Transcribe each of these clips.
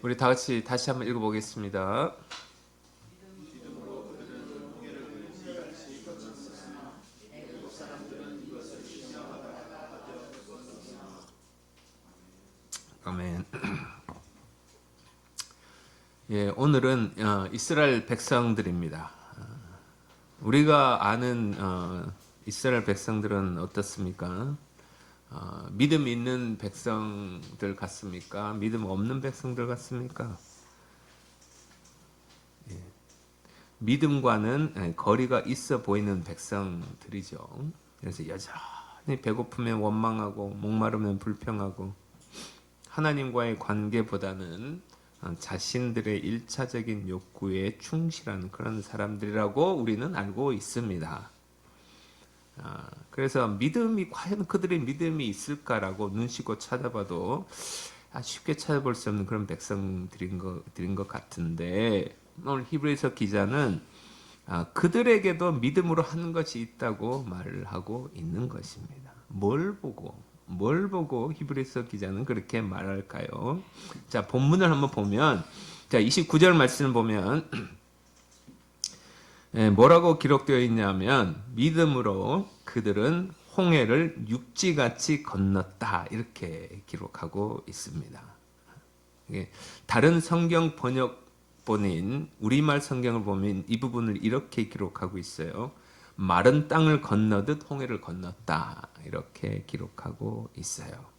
우리 다 같이 다시 한번 읽어보겠습니다. 아멘. 예, 오늘은 이스라엘 백성들입니다. 우리가 아는 이스라엘 백성들은 어떻습니까? 믿음 있는 백성들 같습니까? 믿음 없는 백성들 같습니까? 예, 믿음과는 거리가 있어 보이는 백성들이죠. 그래서 여전히 배고프면 원망하고 목마르면 불평하고 하나님과의 관계보다는 자신들의 일차적인 욕구에 충실한 그런 사람들이라고 우리는 알고 있습니다. 그래서 믿음이 과연 그들의 믿음이 있을까라고 눈시고 찾아봐도 쉽게 찾아볼 수 없는 그런 백성들인 것 같은데, 오늘 히브리서 기자는 그들에게도 믿음으로 하는 것이 있다고 말을 하고 있는 것입니다. 뭘 보고 히브리서 기자는 그렇게 말할까요? 자, 본문을 한번 보면, 자, 29절 말씀을 보면 뭐라고 기록되어 있냐면, 믿음으로 그들은 홍해를 육지같이 건넜다, 이렇게 기록하고 있습니다. 다른 성경 번역본인 우리말 성경을 보면 이 부분을 이렇게 기록하고 있어요. 마른 땅을 건너듯 홍해를 건넜다, 이렇게 기록하고 있어요.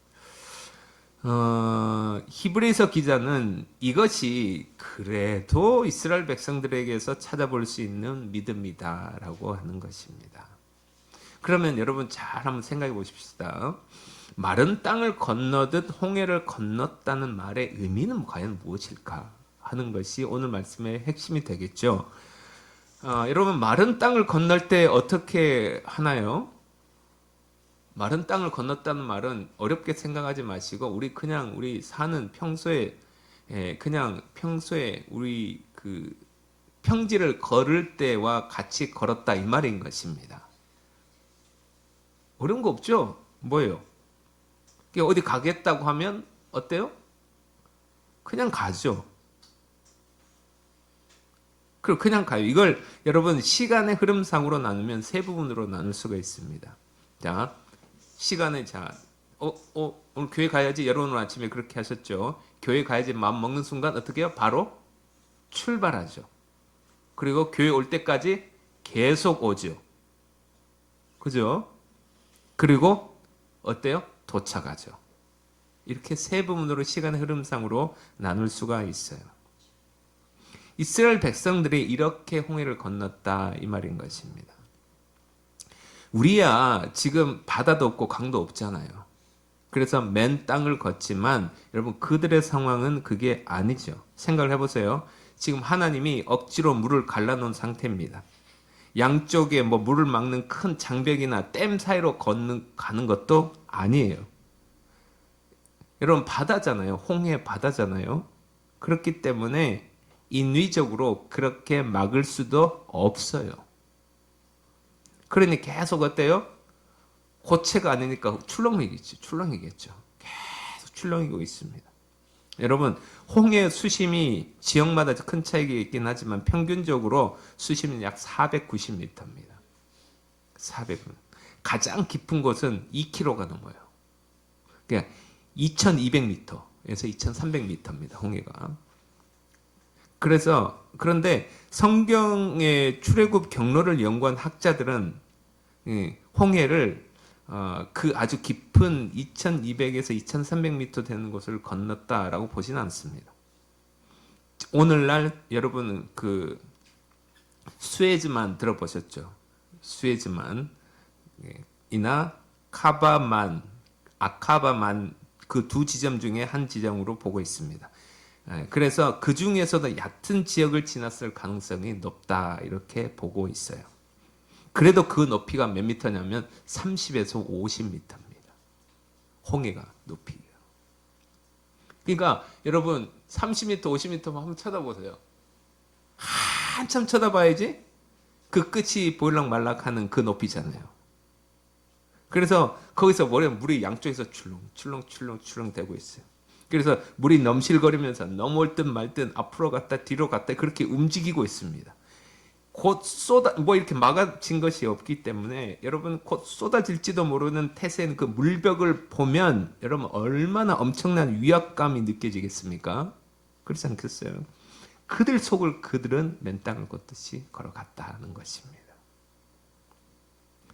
히브리서 기자는 이것이 그래도 이스라엘 백성들에게서 찾아볼 수 있는 믿음이다라고 하는 것입니다. 그러면 여러분 잘 한번 생각해 보십시다. 마른 땅을 건너듯 홍해를 건넜다는 말의 의미는 과연 무엇일까 하는 것이 오늘 말씀의 핵심이 되겠죠. 여러분, 마른 땅을 건널 때 어떻게 하나요? 마른 땅을 건넜다는 말은 어렵게 생각하지 마시고, 우리 사는 평소에, 그냥 평소에 우리 그 평지를 걸을 때와 같이 걸었다, 이 말인 것입니다. 어려운 거 없죠? 뭐예요? 어디 가겠다고 하면 어때요? 그냥 가죠. 그냥 가요. 이걸 여러분 시간의 흐름상으로 나누면 세 부분으로 나눌 수가 있습니다. 자, 오늘 교회 가야지. 여러분 오늘 아침에 그렇게 하셨죠. 교회 가야지 마음 먹는 순간 어떻게 해요? 바로 출발하죠. 그리고 교회 올 때까지 계속 오죠. 그죠? 그리고 어때요? 도착하죠. 이렇게 세 부분으로 시간의 흐름상으로 나눌 수가 있어요. 이스라엘 백성들이 이렇게 홍해를 건넜다, 이 말인 것입니다. 우리야 지금 바다도 없고 강도 없잖아요. 그래서 맨 땅을 걷지만 여러분, 그들의 상황은 그게 아니죠. 생각을 해보세요. 지금 하나님이 억지로 물을 갈라놓은 상태입니다. 양쪽에 물을 막는 큰 장벽이나 댐 사이로 가는 것도 아니에요. 여러분, 바다잖아요. 홍해 바다잖아요. 그렇기 때문에 인위적으로 그렇게 막을 수도 없어요. 그러니 계속 어때요? 고체가 아니니까 출렁이겠죠. 계속 출렁이고 있습니다. 여러분, 홍해 수심이 지역마다 큰 차이가 있긴 하지만 평균적으로 수심은 약 490m입니다. 400m. 가장 깊은 곳은 2km가 넘어요. 그러니까 2200m에서 2300m입니다. 홍해가. 그런데 성경의 출애굽 경로를 연구한 학자들은 홍해를 그 아주 깊은 2200에서 2300m 되는 곳을 건넜다라고 보지는 않습니다. 오늘날 여러분 그 수에즈만 들어보셨죠? 수에즈만이나 아카바만 그 두 지점 중에 한 지점으로 보고 있습니다. 그래서 그 중에서도 얕은 지역을 지났을 가능성이 높다, 이렇게 보고 있어요. 그래도 그 높이가 몇 미터냐면 30에서 50m입니다. 홍해가 높이가. 그러니까 여러분 30m, 50m 한번 쳐다보세요. 한참 쳐다봐야지 그 끝이 보일락 말락하는 그 높이잖아요. 그래서 거기서 물이 양쪽에서 출렁 되고 있어요. 그래서 물이 넘실거리면서 넘어올 듯 말 듯 앞으로 갔다 뒤로 갔다 그렇게 움직이고 있습니다. 곧 이렇게 막아진 것이 없기 때문에 여러분 곧 쏟아질지도 모르는 태세인 그 물벽을 보면 여러분 얼마나 엄청난 위압감이 느껴지겠습니까? 그렇지 않겠어요? 그들 속을 그들은 맨 땅을 걷듯이 걸어갔다는 것입니다.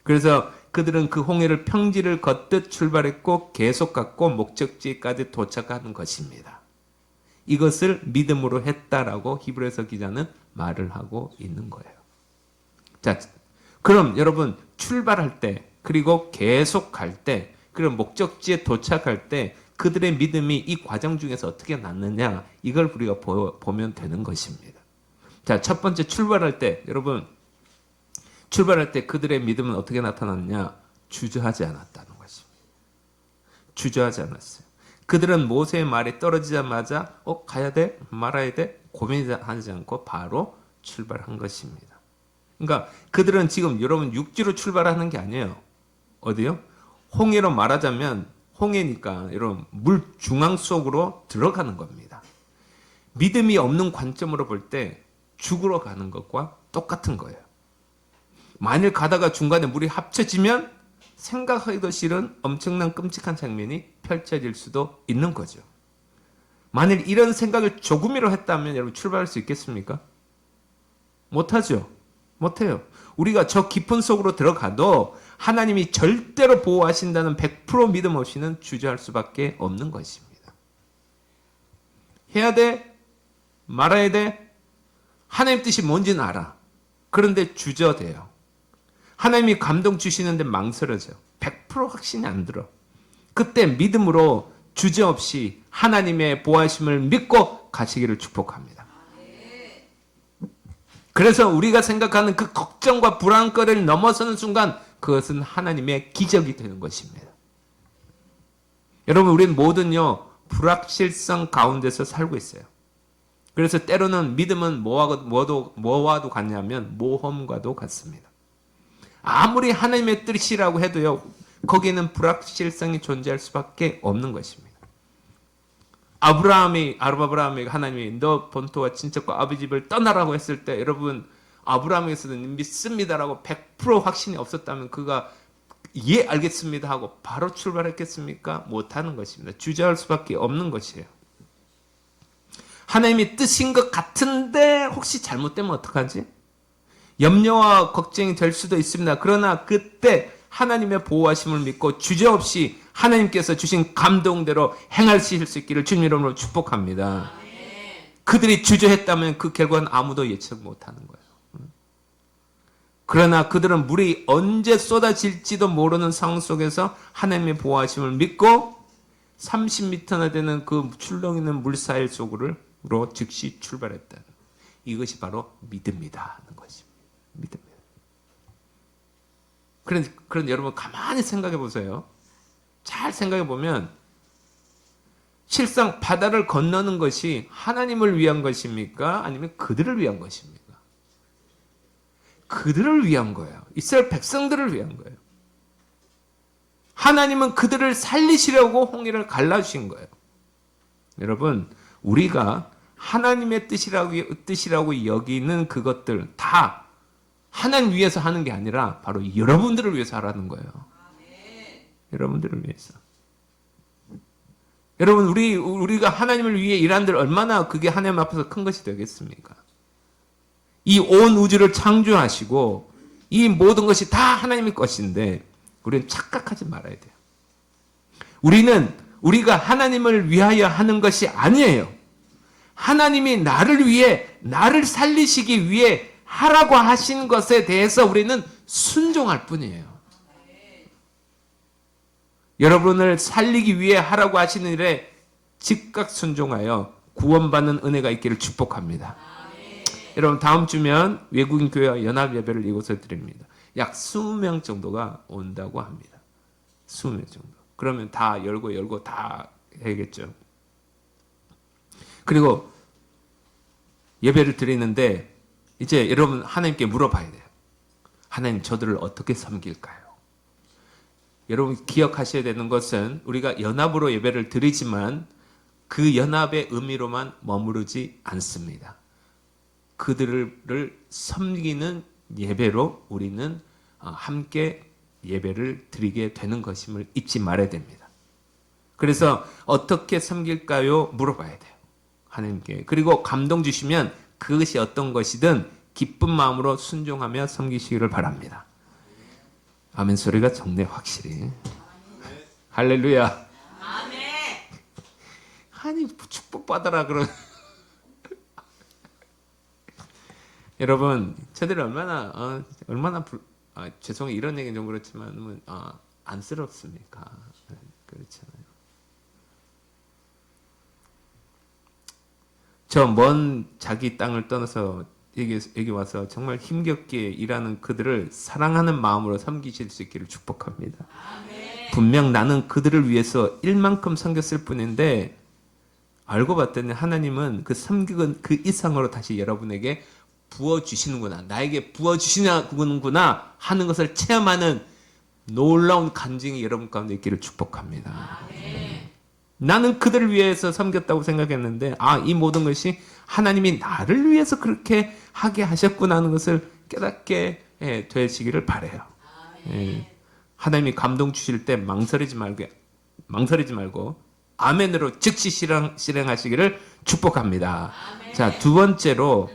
그래서 그들은 그 홍해를 평지를 걷듯 출발했고 계속 갔고 목적지까지 도착하는 것입니다. 이것을 믿음으로 했다라고 히브리서 기자는 말을 하고 있는 거예요. 자, 그럼 여러분 출발할 때 그리고 계속 갈 때 그리고 목적지에 도착할 때 그들의 믿음이 이 과정 중에서 어떻게 났느냐 이걸 우리가 보면 되는 것입니다. 자, 첫 번째 출발할 때 여러분 출발할 때 그들의 믿음은 어떻게 나타났냐? 주저하지 않았다는 것입니다. 주저하지 않았어요. 그들은 모세의 말이 떨어지자마자 가야 돼? 말아야 돼? 고민하지 않고 바로 출발한 것입니다. 그러니까 그들은 지금 여러분 육지로 출발하는 게 아니에요. 어디요? 홍해로 말하자면 홍해니까 여러분 물 중앙 속으로 들어가는 겁니다. 믿음이 없는 관점으로 볼 때 죽으러 가는 것과 똑같은 거예요. 만일 가다가 중간에 물이 합쳐지면 생각하기도 싫은 엄청난 끔찍한 장면이 펼쳐질 수도 있는 거죠. 만일 이런 생각을 조금이라도 했다면 여러분 출발할 수 있겠습니까? 못하죠. 못해요. 우리가 저 깊은 속으로 들어가도 하나님이 절대로 보호하신다는 100% 믿음 없이는 주저할 수밖에 없는 것입니다. 해야 돼? 말아야 돼? 하나님 뜻이 뭔지는 알아. 그런데 주저돼요. 하나님이 감동 주시는데 망설여져요. 100% 확신이 안 들어. 그때 믿음으로 주저없이 하나님의 보호하심을 믿고 가시기를 축복합니다. 그래서 우리가 생각하는 그 걱정과 불안거리를 넘어서는 순간 그것은 하나님의 기적이 되는 것입니다. 여러분 우리는 모든요 불확실성 가운데서 살고 있어요. 그래서 때로는 믿음은 뭐와도 같냐면 모험과도 같습니다. 아무리 하나님의 뜻이라고 해도요 거기에는 불확실성이 존재할 수밖에 없는 것입니다. 아브라함이 하나님이 너 본토와 친척과 아버지 집을 떠나라고 했을 때 여러분 아브라함에게서는 믿습니다라고 100% 확신이 없었다면 그가 예 알겠습니다 하고 바로 출발했겠습니까? 못하는 것입니다. 주저할 수밖에 없는 것이에요. 하나님이 뜻인 것 같은데 혹시 잘못되면 어떡하지? 염려와 걱정이 될 수도 있습니다. 그러나 그때 하나님의 보호하심을 믿고 주저없이 하나님께서 주신 감동대로 행하실 수 있기를 주님 이름으로 축복합니다. 그들이 주저했다면 그 결과는 아무도 예측 못하는 거예요. 그러나 그들은 물이 언제 쏟아질지도 모르는 상황 속에서 하나님의 보호하심을 믿고 30m나 되는 그 출렁이는 물사일 속으로 즉시 출발했다. 이것이 바로 믿음이다 하는 것입니다. 믿음입니다. 그런데 여러분 가만히 생각해 보세요. 잘 생각해 보면 실상 바다를 건너는 것이 하나님을 위한 것입니까? 아니면 그들을 위한 것입니까? 그들을 위한 거예요. 이스라엘 백성들을 위한 거예요. 하나님은 그들을 살리시려고 홍해를 갈라주신 거예요. 여러분 우리가 하나님의 뜻이라고 여기는 그것들 다 하나님 위해서 하는 게 아니라 바로 여러분들을 위해서 하라는 거예요. 여러분들을 위해서. 여러분 우리가 하나님을 위해 일한들 얼마나 그게 하나님 앞에서 큰 것이 되겠습니까? 이 온 우주를 창조하시고 이 모든 것이 다 하나님의 것인데 우리는 착각하지 말아야 돼요. 우리가 하나님을 위하여 하는 것이 아니에요. 하나님이 나를 위해 나를 살리시기 위해 하라고 하신 것에 대해서 우리는 순종할 뿐이에요. 여러분을 살리기 위해 하라고 하시는 일에 즉각 순종하여 구원받는 은혜가 있기를 축복합니다. 여러분 다음 주면 외국인 교회와 연합 예배를 이곳에 드립니다. 약 20명 정도가 온다고 합니다. 20명 정도. 그러면 다 열고 다 해야겠죠. 그리고 예배를 드리는데 이제 여러분 하나님께 물어봐야 돼요. 하나님 저들을 어떻게 섬길까요? 여러분 기억하셔야 되는 것은 우리가 연합으로 예배를 드리지만 그 연합의 의미로만 머무르지 않습니다. 그들을 섬기는 예배로 우리는 함께 예배를 드리게 되는 것임을 잊지 말아야 됩니다. 그래서 어떻게 섬길까요? 물어봐야 돼요. 하나님께. 그리고 감동 주시면 그것이 어떤 것이든 기쁜 마음으로 순종하며 섬기시기를 바랍니다. 아멘 소리가 적네 확실히. 할렐루야. 아멘. 아니 축복받아라 그런. 여러분 저들이 얼마나 죄송해요 이런 얘기는 좀 그렇지만 안쓰럽습니까? 그렇잖아요. 저 먼 자기 땅을 떠나서 여기 와서 정말 힘겹게 일하는 그들을 사랑하는 마음으로 섬기실 수 있기를 축복합니다. 아멘. 분명 나는 그들을 위해서 일만큼 섬겼을 뿐인데 알고 봤더니 하나님은 그 섬기는 그 이상으로 다시 여러분에게 부어주시는구나. 나에게 부어주시는구나 하는 것을 체험하는 놀라운 간증이 여러분 가운데 있기를 축복합니다. 아멘. 나는 그들을 위해서 섬겼다고 생각했는데 이 모든 것이 하나님이 나를 위해서 그렇게 하게 하셨구나 하는 것을 깨닫게 되시기를 바라요. 하나님이 감동 주실 때 망설이지 말고 아멘으로 즉시 실행하시기를 축복합니다. 아멘. 자, 두 번째로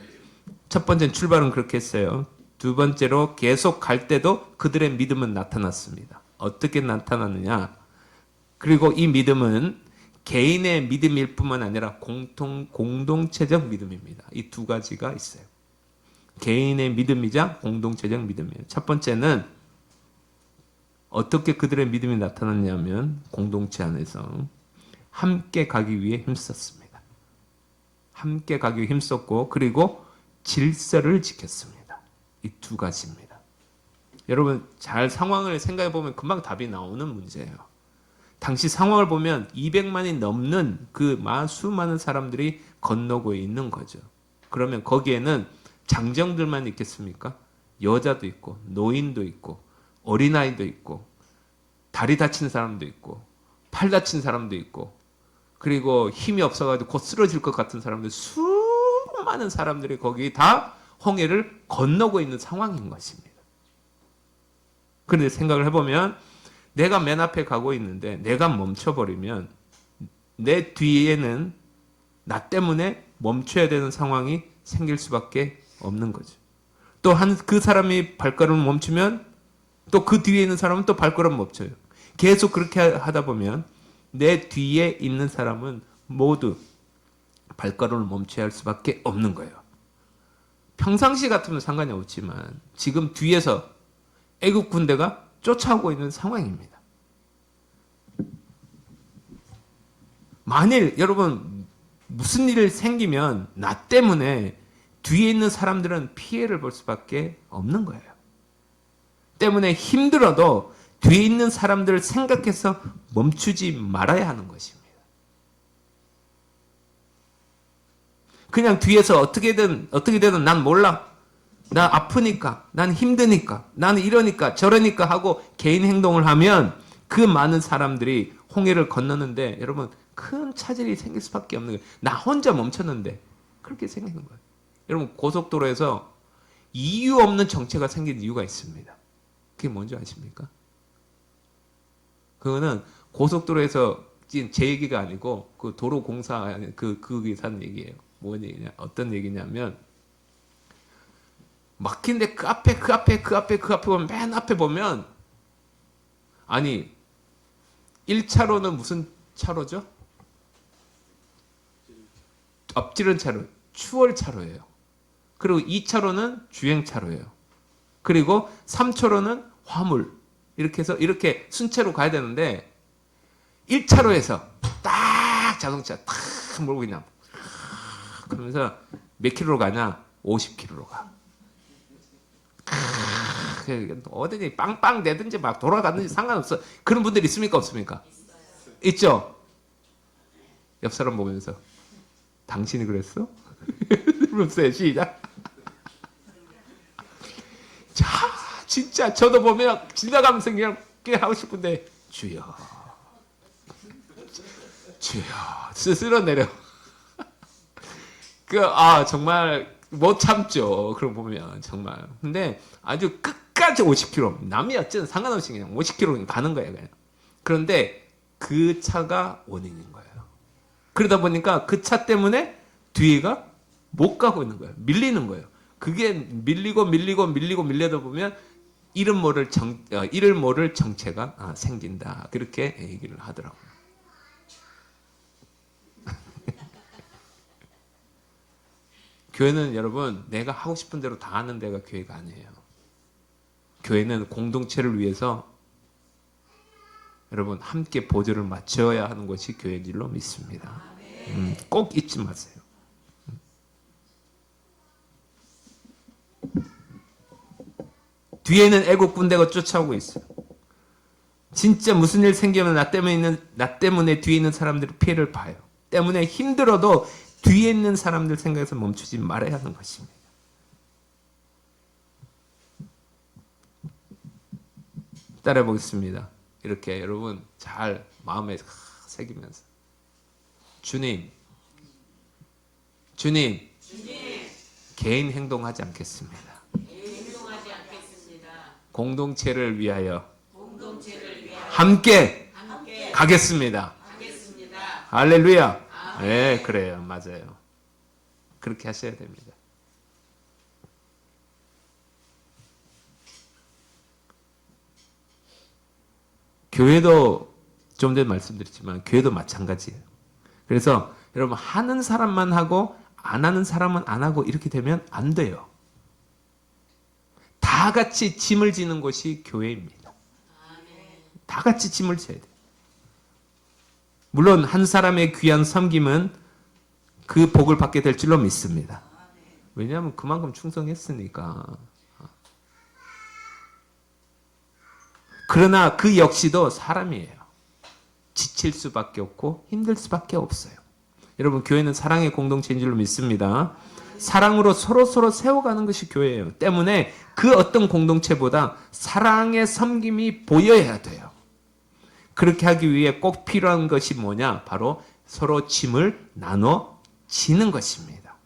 첫 번째는 출발은 그렇게 했어요. 두 번째로 계속 갈 때도 그들의 믿음은 나타났습니다. 어떻게 나타났느냐? 그리고 이 믿음은 개인의 믿음일 뿐만 아니라 공동체적 믿음입니다. 이 두 가지가 있어요. 개인의 믿음이자 공동체적 믿음이에요. 첫 번째는 어떻게 그들의 믿음이 나타났냐면 공동체 안에서 함께 가기 위해 힘썼습니다. 함께 가기 위해 힘썼고 그리고 질서를 지켰습니다. 이 두 가지입니다. 여러분 잘 상황을 생각해 보면 금방 답이 나오는 문제예요. 당시 상황을 보면 200만이 넘는 그 수많은 사람들이 건너고 있는 거죠. 그러면 거기에는 장정들만 있겠습니까? 여자도 있고 노인도 있고 어린아이도 있고 다리 다친 사람도 있고 팔 다친 사람도 있고 그리고 힘이 없어가지고 곧 쓰러질 것 같은 사람들 수많은 사람들이 거기 다 홍해를 건너고 있는 상황인 것입니다. 그런데 생각을 해보면 내가 맨 앞에 가고 있는데 내가 멈춰버리면 내 뒤에는 나 때문에 멈춰야 되는 상황이 생길 수밖에 없는 거죠. 또 그 사람이 발걸음을 멈추면 또 그 뒤에 있는 사람은 또 발걸음 멈춰요. 계속 그렇게 하다 보면 내 뒤에 있는 사람은 모두 발걸음을 멈춰야 할 수밖에 없는 거예요. 평상시 같으면 상관이 없지만 지금 뒤에서 애국 군대가 쫓아오고 있는 상황입니다. 만일 여러분 무슨 일이 생기면 나 때문에 뒤에 있는 사람들은 피해를 볼 수밖에 없는 거예요. 때문에 힘들어도 뒤에 있는 사람들을 생각해서 멈추지 말아야 하는 것입니다. 그냥 뒤에서 어떻게 되든 난 몰라. 나 아프니까, 난 힘드니까, 나는 이러니까 저러니까 하고 개인 행동을 하면 그 많은 사람들이 홍해를 건너는데 여러분 큰 차질이 생길 수밖에 없는 거예요. 나 혼자 멈췄는데 그렇게 생기는 거예요. 여러분 고속도로에서 이유 없는 정체가 생긴 이유가 있습니다. 그게 뭔지 아십니까? 그거는 고속도로에서 제 얘기가 아니고 그 도로공사 그기사 하는 얘기예요. 뭔 얘기냐? 어떤 얘기냐면 막힌데 그 앞에 보면 맨 앞에 보면 아니 1차로는 무슨 차로죠? 엎지른 차로, 추월 차로예요. 그리고 2차로는 주행 차로예요. 그리고 3차로는 화물. 이렇게 해서 이렇게 순차로 가야 되는데 1차로에서 딱 자동차 탁 몰고 그냥 그러면서 몇 킬로로 가냐? 50킬로로 가. 어디니 빵빵 내든지 막 돌아가든지 상관없어. 그런 분들 있습니까? 없습니까? 있죠? 옆 사람 보면서 당신이 그랬어? 그러면서 시작. 자, 진짜 저도 보면 지나가면서 그냥 하고 싶은데 주여 스스로 내려. 정말 못 참죠. 그런 거 보면 정말. 근데 아주 끝까지 50km. 남이 어쨌든 상관없이 그냥 50km 가는 거예요, 그냥. 그런데 그 차가 원인인 거예요. 그러다 보니까 그 차 때문에 뒤에가 못 가고 있는 거예요. 밀리는 거예요. 그게 밀리다 보면 이를 모를 정체가 생긴다. 그렇게 얘기를 하더라고요. 교회는 여러분 내가 하고 싶은 대로 다 하는 데가 교회가 아니에요. 교회는 공동체를 위해서 여러분 함께 보조를 맞춰야 하는 것이 교회인 줄로 믿습니다. 꼭 잊지 마세요. 뒤에는 애국 군대가 쫓아오고 있어요. 진짜 무슨 일 생기면 나 때문에 뒤에 있는 사람들이 피해를 봐요. 때문에 힘들어도 뒤에 있는 사람들 생각에서 멈추지 말아야 하는 것입니다. 따라해 보겠습니다. 이렇게 여러분 잘 마음에 새기면서 주님, 개인 행동하지 않겠습니다. 공동체를 위하여 함께 가겠습니다. 할렐루야. 네, 그래요. 맞아요. 그렇게 하셔야 됩니다. 교회도 좀 전에 말씀드렸지만 교회도 마찬가지예요. 그래서 여러분 하는 사람만 하고 안 하는 사람은 안 하고 이렇게 되면 안 돼요. 다 같이 짐을 지는 것이 교회입니다. 다 같이 짐을 져야 돼요. 물론 한 사람의 귀한 섬김은 그 복을 받게 될 줄로 믿습니다. 왜냐하면 그만큼 충성했으니까. 그러나 그 역시도 사람이에요. 지칠 수밖에 없고 힘들 수밖에 없어요. 여러분 교회는 사랑의 공동체인 줄로 믿습니다. 사랑으로 서로 세워가는 것이 교회예요. 때문에 그 어떤 공동체보다 사랑의 섬김이 보여야 돼요. 그렇게 하기 위해 꼭 필요한 것이 뭐냐? 바로 서로 짐을 나눠 지는 것입니다.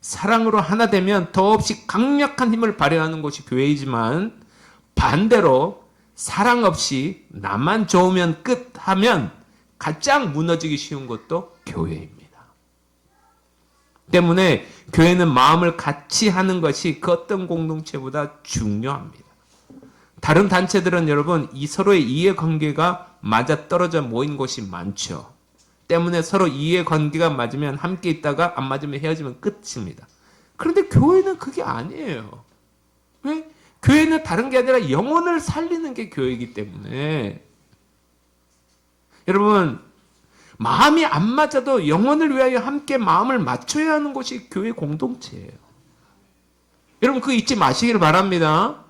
사랑으로 하나 되면 더없이 강력한 힘을 발휘하는 것이 교회이지만 반대로 사랑 없이 나만 좋으면 끝 하면 가장 무너지기 쉬운 것도 교회입니다. 때문에 교회는 마음을 같이 하는 것이 그 어떤 공동체보다 중요합니다. 다른 단체들은 여러분 이 서로의 이해관계가 맞아떨어져 모인 곳이 많죠. 때문에 서로 이해관계가 맞으면 함께 있다가 안 맞으면 헤어지면 끝입니다. 그런데 교회는 그게 아니에요. 왜? 교회는 다른 게 아니라 영혼을 살리는 게 교회이기 때문에 여러분 마음이 안 맞아도 영혼을 위하여 함께 마음을 맞춰야 하는 것이 교회 공동체예요. 여러분 그거 잊지 마시기를 바랍니다.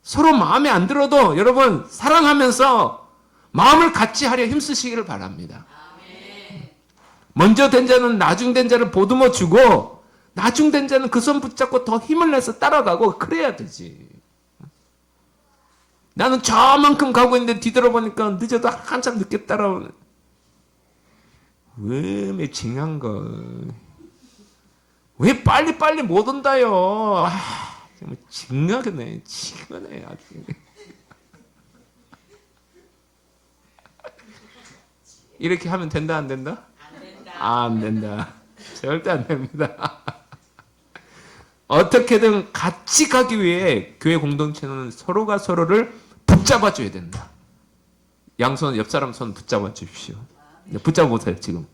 서로 마음에 안 들어도 여러분 사랑하면서 마음을 같이 하려 힘쓰시기를 바랍니다. 먼저 된 자는 나중 된 자를 보듬어 주고 나중 된 자는 그 손 붙잡고 더 힘을 내서 따라가고 그래야 되지. 나는 저만큼 가고 있는데 뒤돌아보니까 늦어도 한참 늦게 따라오는. 왜 징한 거. 왜 빨리 못 온다요. 정말 징하네. 징하네. 아주. 이렇게 하면 된다 안 된다? 안 된다. 안 된다. 절대 안 됩니다. 어떻게든 같이 가기 위해 교회 공동체는 서로가 서로를 붙잡아 줘야 된다. 양손 옆 사람 손 붙잡아 주십시오. 붙잡아 보세요 지금.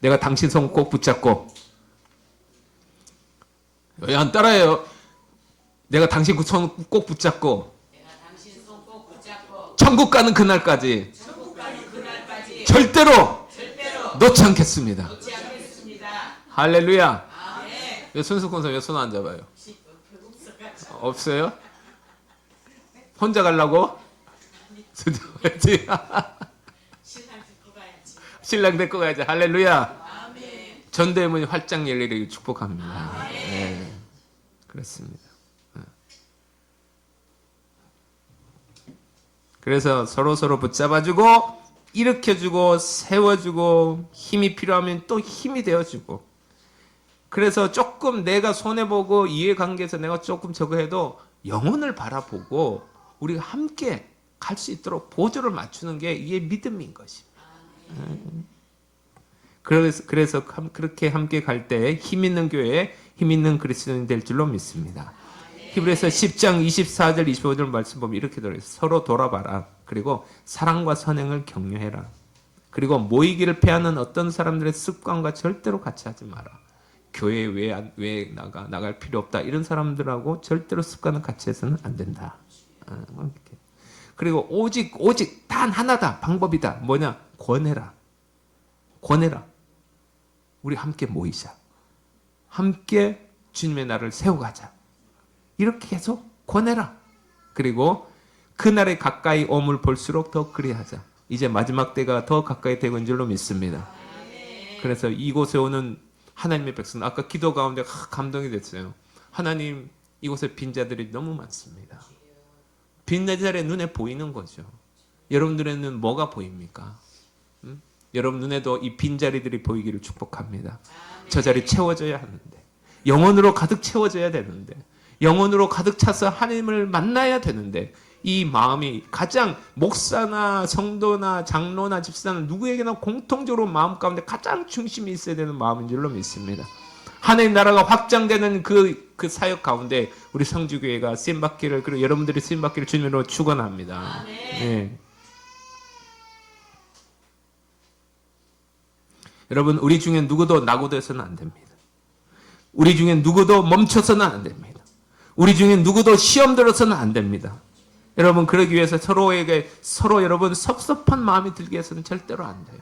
내가 당신 손 꼭 붙잡고. 왜 안 따라해요? 내가 당신 손 꼭 붙잡고. 내가 당신 손 꼭 붙잡고 천국 가는 그날까지. 천국 가는 그날까지 절대로 놓지 않겠습니다. 놓지 않겠습니다. 할렐루야. 아멘. 왜 손수건서 왜 손 안 잡아요? 배고프서가지고. 없어요? 혼자 가려고? 야지. 신랑 듣고 가야지. 신랑 데리고 가야지. 할렐루야. 아멘. 전대문이 활짝 열리를 축복합니다. 네. 그렇습니다. 그래서 서로 붙잡아주고 일으켜주고 세워주고 힘이 필요하면 또 힘이 되어주고 그래서 조금 내가 손해보고 이해관계에서 내가 조금 저거 해도 영혼을 바라보고 우리가 함께 갈 수 있도록 보조를 맞추는 게 이게 믿음인 것입니다. 그래서 그렇게 함께 갈 때 힘 있는 교회, 힘 있는 그리스도인 될 줄로 믿습니다. 히브리서 10장 24절 25절 말씀 보면 이렇게 들어있어요. 서로 돌아봐라. 그리고 사랑과 선행을 격려해라. 그리고 모이기를 패하는 어떤 사람들의 습관과 절대로 같이 하지 마라. 교회 왜 나갈 필요 없다. 이런 사람들하고 절대로 습관을 같이 해서는 안 된다. 그리고 오직 단 하나다. 방법이다. 뭐냐? 권해라. 우리 함께 모이자. 함께 주님의 날을 세워가자. 이렇게 계속 권해라. 그리고 그날에 가까이 오물 볼수록 더 그리하자. 이제 마지막 때가 더 가까이 되고 있는 줄로 믿습니다. 그래서 이곳에 오는 하나님의 백성, 아까 기도 가운데 감동이 됐어요. 하나님, 이곳에 빈자들이 너무 많습니다. 빈자들의 눈에 보이는 거죠. 여러분들의 눈 뭐가 보입니까? 여러분 눈에도 이 빈자리들이 보이기를 축복합니다. 저 자리 채워져야 하는데, 영혼으로 가득 채워져야 되는데, 영혼으로 가득 차서 하나님을 만나야 되는데, 이 마음이 가장 목사나 성도나 장로나 집사나 누구에게나 공통적으로 마음 가운데 가장 중심이 있어야 되는 마음인 줄로 믿습니다. 하나님 나라가 확장되는 그 사역 가운데 우리 성주교회가 쓰임받기를, 그리고 여러분들이 쓰임받기를 주님으로 축원합니다. 네. 여러분, 우리 중에 누구도 낙오돼서는 안 됩니다. 우리 중에 누구도 멈춰서는 안 됩니다. 우리 중에 누구도 시험 들어서는 안 됩니다. 여러분, 그러기 위해서 서로 여러분 섭섭한 마음이 들게 해서는 절대로 안 돼요.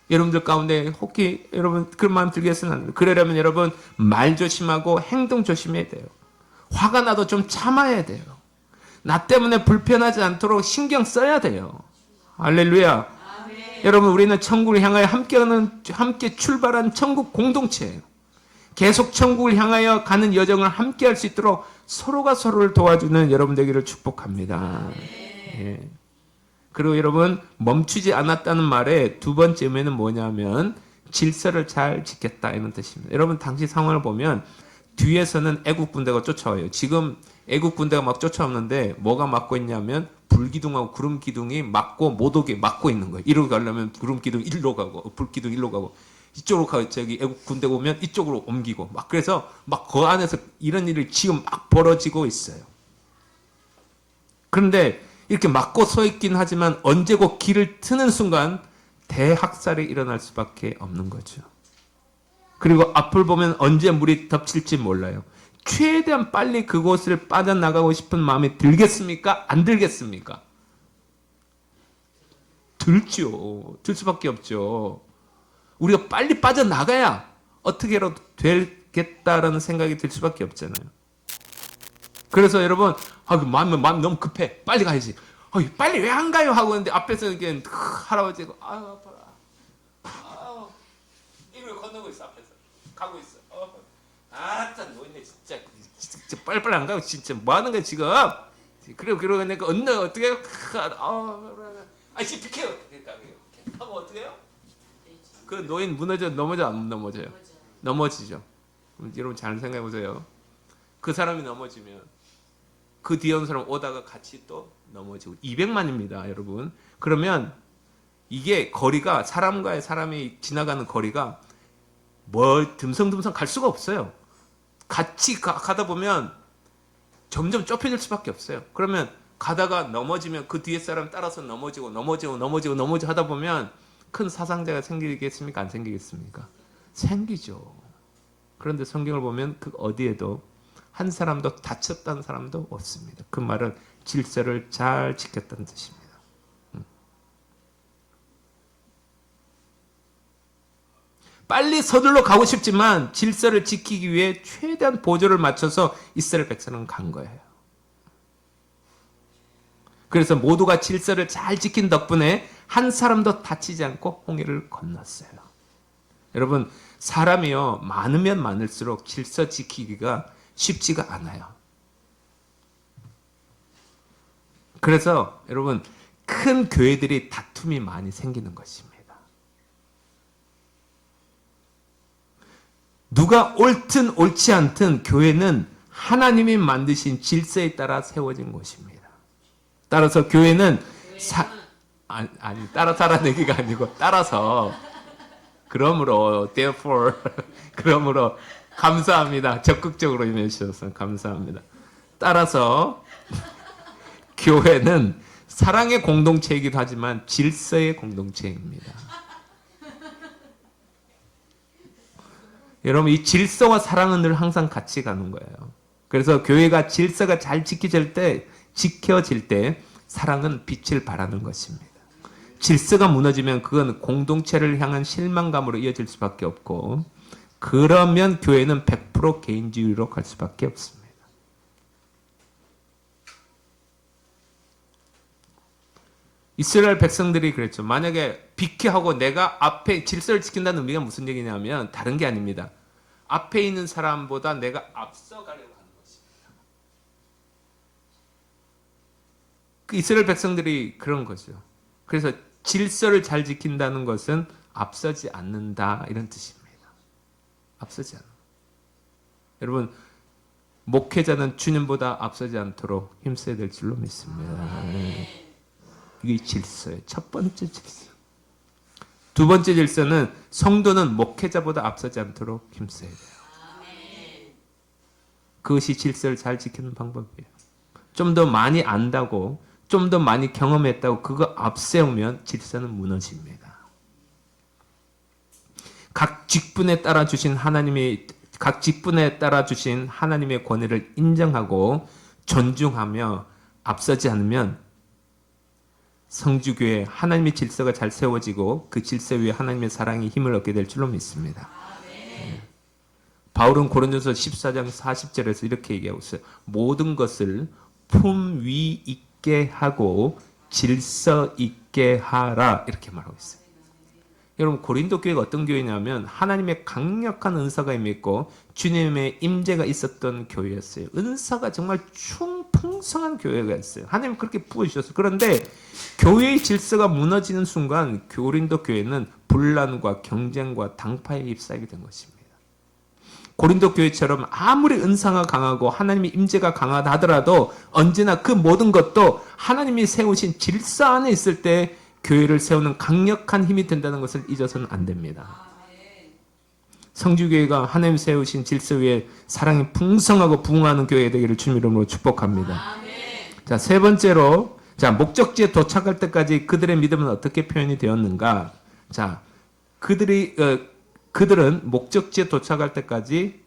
여러분들 가운데 혹시 여러분 그런 마음 들게 해서는 안 돼요. 그러려면 여러분 말 조심하고 행동 조심해야 돼요. 화가 나도 좀 참아야 돼요. 나 때문에 불편하지 않도록 신경 써야 돼요. 할렐루야. 여러분, 우리는 천국을 향하여 함께 출발한 천국 공동체예요. 계속 천국을 향하여 가는 여정을 함께 할 수 있도록 서로가 서로를 도와주는 여러분 되기를 축복합니다. 예. 그리고 여러분, 멈추지 않았다는 말의 두 번째 의미는 뭐냐면 질서를 잘 지켰다 이런 뜻입니다. 여러분, 당시 상황을 보면 뒤에서는 애국 군대가 쫓아와요. 지금 애국 군대가 막 쫓아오는데 뭐가 막고 있냐면 불기둥하고 구름기둥이 막고 못 오게 막고 있는 거예요. 이리로 가려면 구름기둥 일로 가고 불기둥 일로 가고 이쪽으로 가, 저기 애국 군대 오면 이쪽으로 옮기고 막 그래서 막 그 안에서 이런 일이 지금 막 벌어지고 있어요. 그런데 이렇게 막고 서 있긴 하지만 언제고 길을 트는 순간 대학살이 일어날 수밖에 없는 거죠. 그리고 앞을 보면 언제 물이 덮칠지 몰라요. 최대한 빨리 그곳을 빠져나가고 싶은 마음이 들겠습니까? 안 들겠습니까? 들죠. 들 수밖에 없죠. 우리가 빨리 빠져나가야 어떻게라도 되겠다라는 생각이 들 수밖에 없잖아요. 그래서 여러분, 마음이 너무 급해. 빨리 가야지. 빨리 왜 안 가요? 하고 있는데 앞에서 이렇게 할아버지가 아파라. 이걸 건너고 있어. 앞에서 가고 있어. 아따 노인네 진짜 빨리빨리 안 가고 진짜 뭐 하는 거야 지금? 그러고 내가 어떻게 해요? 아씨 비켜요. 하고 어떻게 해요? 그 노인 넘어져 안 넘어져요? 넘어지죠. 여러분 잘 생각해 보세요. 그 사람이 넘어지면 그 뒤에 온 사람 오다가 같이 또 넘어지고 200만입니다, 여러분. 그러면 이게 거리가 사람과의 사람이 지나가는 거리가 듬성듬성 갈 수가 없어요. 같이 가다 보면 점점 좁혀질 수밖에 없어요. 그러면 가다가 넘어지면 그 뒤에 사람 따라서 넘어지고 하다 보면 큰 사상자가 생기겠습니까? 안 생기겠습니까? 생기죠. 그런데 성경을 보면 그 어디에도 한 사람도 다쳤다는 사람도 없습니다. 그 말은 질서를 잘 지켰다는 뜻입니다. 빨리 서둘러 가고 싶지만 질서를 지키기 위해 최대한 보조를 맞춰서 이스라엘 백성은 간 거예요. 그래서 모두가 질서를 잘 지킨 덕분에 한 사람도 다치지 않고 홍해를 건넜어요. 여러분, 사람이요 많으면 많을수록 질서 지키기가 쉽지가 않아요. 그래서 여러분, 큰 교회들이 다툼이 많이 생기는 것입니다. 누가 옳든 옳지 않든 교회는 하나님이 만드신 질서에 따라 세워진 것입니다. 따라서 교회는 따라서라는 얘기가 아니고 따라서 그러므로 therefore 그러므로 감사합니다. 적극적으로 임해 주셔서 감사합니다. 따라서 교회는 사랑의 공동체이기도 하지만 질서의 공동체입니다. 여러분 이 질서와 사랑은 늘 항상 같이 가는 거예요. 그래서 교회가 질서가 잘 지켜질 때 사랑은 빛을 발하는 것입니다. 질서가 무너지면 그건 공동체를 향한 실망감으로 이어질 수밖에 없고 그러면 교회는 100% 개인주의로 갈 수밖에 없습니다. 이스라엘 백성들이 그랬죠. 만약에 비켜하고 내가 앞에 질서를 지킨다는 의미가 무슨 얘기냐면 다른 게 아닙니다. 앞에 있는 사람보다 내가 앞서가려고 하는 것입니다. 그 이스라엘 백성들이 그런 거죠. 그래서 질서를 잘 지킨다는 것은 앞서지 않는다 이런 뜻입니다. 앞서지 않아. 여러분 목회자는 주님보다 앞서지 않도록 힘써야 될 줄로 믿습니다. 이게 질서예요. 첫 번째 질서. 두 번째 질서는 성도는 목회자보다 앞서지 않도록 힘써야 돼요. 그것이 질서를 잘 지키는 방법이에요. 좀 더 많이 안다고 좀 더 많이 경험했다고 그거 앞세우면 질서는 무너집니다. 각 직분에 따라 주신 하나님의 권위를 인정하고 존중하며 앞서지 않으면 성주교회 하나님의 질서가 잘 세워지고 그 질서 위에 하나님의 사랑이 힘을 얻게 될 줄로 믿습니다. 바울은 고린도서 14장 40절에서 이렇게 얘기하고 있어요. 모든 것을 품 위 있게 하고 질서 있게 하라 이렇게 말하고 있어요. 여러분 고린도 교회가 어떤 교회냐면 하나님의 강력한 은사가 임했고 주님의 임재가 있었던 교회였어요. 은사가 정말 풍성한 교회가 있어요. 하나님 그렇게 부어주셨어요. 그런데 교회의 질서가 무너지는 순간 고린도 교회는 분란과 경쟁과 당파에 휩싸이게 된 것입니다. 고린도 교회처럼 아무리 은사가 강하고 하나님의 임재가 강하다 하더라도 언제나 그 모든 것도 하나님이 세우신 질서 안에 있을 때 교회를 세우는 강력한 힘이 된다는 것을 잊어서는 안 됩니다. 성주교회가 하나님 세우신 질서 위에 사랑이 풍성하고 부흥하는 교회 되기를 주님 이름으로 축복합니다. 자, 세 번째로 목적지에 도착할 때까지 그들의 믿음은 어떻게 표현이 되었는가? 자, 그들은 목적지에 도착할 때까지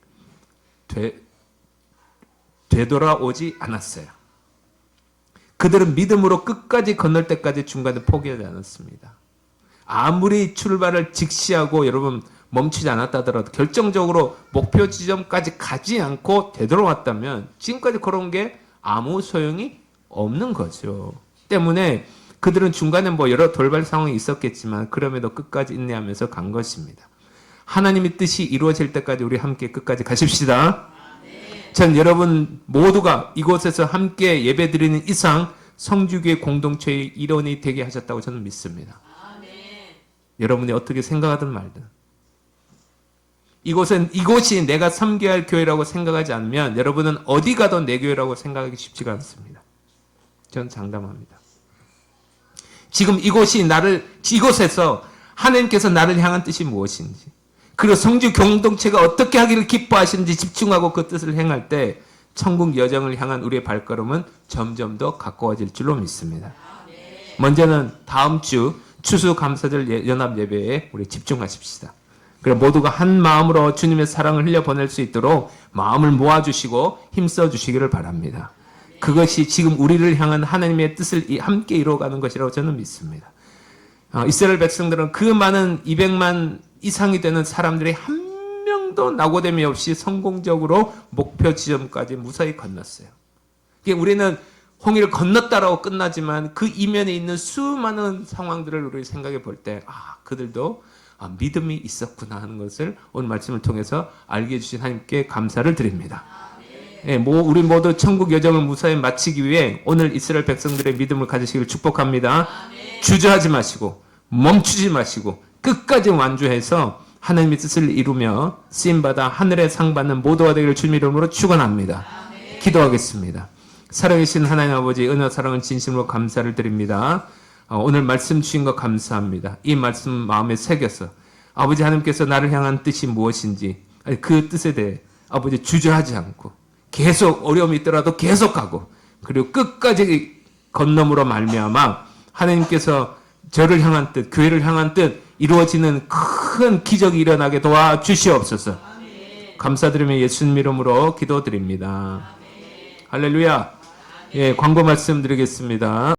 되돌아오지 않았어요. 그들은 믿음으로 끝까지 건널 때까지 중간에 포기하지 않았습니다. 아무리 출발을 직시하고 여러분 멈추지 않았다 하더라도 결정적으로 목표 지점까지 가지 않고 되돌아왔다면 지금까지 걸어온 게 아무 소용이 없는 거죠. 때문에 그들은 중간에 여러 돌발 상황이 있었겠지만 그럼에도 끝까지 인내하면서 간 것입니다. 하나님의 뜻이 이루어질 때까지 우리 함께 끝까지 가십시다. 전 여러분 모두가 이곳에서 함께 예배드리는 이상 성주교회 공동체의 일원이 되게 하셨다고 저는 믿습니다. 여러분이 어떻게 생각하든 말든 이곳이 내가 섬겨야 할 교회라고 생각하지 않으면 여러분은 어디 가도 내 교회라고 생각하기 쉽지가 않습니다. 저는 장담합니다. 지금 이곳에서 하나님께서 나를 향한 뜻이 무엇인지 그리고 성주 공동체가 어떻게 하기를 기뻐하시는지 집중하고 그 뜻을 행할 때 천국 여정을 향한 우리의 발걸음은 점점 더 가까워질 줄로 믿습니다. 먼저는 다음 주 추수감사절 연합 예배에 우리 집중하십시다. 그리고 모두가 한 마음으로 주님의 사랑을 흘려보낼 수 있도록 마음을 모아주시고 힘써 주시기를 바랍니다. 그것이 지금 우리를 향한 하나님의 뜻을 함께 이루어가는 것이라고 저는 믿습니다. 이스라엘 백성들은 그 많은 200만 이상이 되는 사람들이 한 명도 낙오됨이 없이 성공적으로 목표 지점까지 무사히 건넜어요. 우리는 홍해를 건넜다라고 끝나지만 그 이면에 있는 수많은 상황들을 우리 생각해 볼 때 그들도 믿음이 있었구나 하는 것을 오늘 말씀을 통해서 알게 해주신 하나님께 감사를 드립니다. 예, 우리 모두 천국 여정을 무사히 마치기 위해 오늘 이스라엘 백성들의 믿음을 가지시길 축복합니다. 주저하지 마시고 멈추지 마시고 끝까지 완주해서 하나님의 뜻을 이루며 쓰임받아 하늘의 상 받는 모두가 되기를 주님 이름으로 축원합니다. 기도하겠습니다. 살아계신 하나님 아버지, 은혜와 사랑은 진심으로 감사를 드립니다. 오늘 말씀 주신 것 감사합니다. 이 말씀 마음에 새겨서 아버지 하나님께서 나를 향한 뜻이 무엇인지 그 뜻에 대해 아버지 주저하지 않고 계속 어려움이 있더라도 계속하고 그리고 끝까지 건너므로 말미암아 하나님께서 저를 향한 뜻, 교회를 향한 뜻 이루어지는 큰 기적이 일어나게 도와주시옵소서. 감사드리며 예수님 이름으로 기도드립니다. 할렐루야. 예, 광고 말씀드리겠습니다.